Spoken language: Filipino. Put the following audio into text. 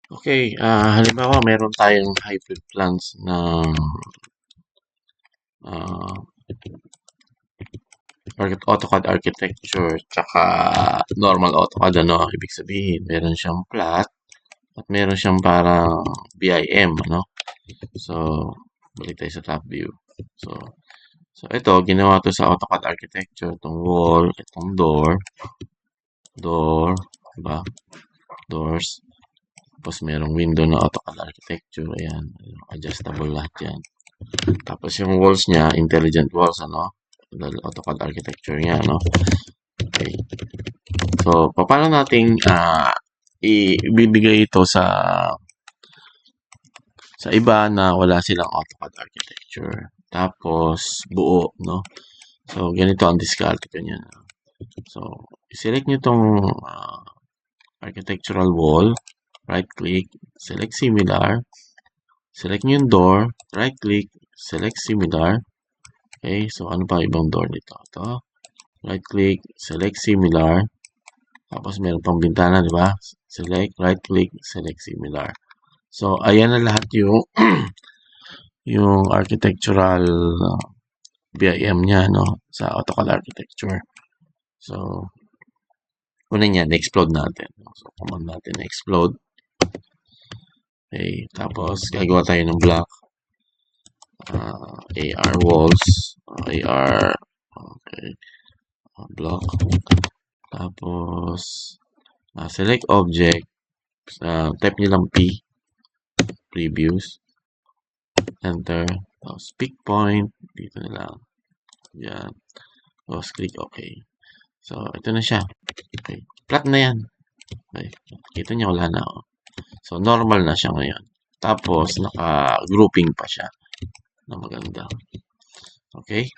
Okay, halimbawa meron tayong hybrid plants na ah, AutoCAD architecture tsaka normal AutoCAD ano, ibig sabihin meron siyang flat at meron siyang parang BIM ano. So, balik tayo sa top view. So, ito ginawa 'to sa AutoCAD architecture, itong wall, itong door, 'di ba? Doors. Tapos merong window na AutoCAD architecture, ayan, adjustable lahat 'yan. Tapos yung walls niya, intelligent walls, ano? Dahil AutoCAD architecture niya, no? Okay. So, paano nating ibibigay ito sa iba na wala silang AutoCAD architecture. Tapos, buo, no? So, ganito ang diskarte ko niya. So, select nyo itong architectural wall, right-click, select similar, select nyo yung door, right-click, select similar. Okay, so ano pa ibang door nito? Ito, right-click, select similar. Tapos meron pang bintana, di ba? Select, right-click, select similar. So, ayan na lahat yung yung architectural BIM niya, no? Sa AutoCAD architecture. So, una niyan, explode natin. So, command natin na explode. Okay, tapos gagawa tayo ng block. AR walls, AR, okay, block. Tapos, select object, type nyo lang P, previews, enter, tapos pick point, dito na lang, yan, tapos click OK. So, ito na siya. Okay, flat na yan. Okay, kita nyo wala na. So, normal na siya ngayon. Tapos, naka-grouping pa siya na maganda. Okay?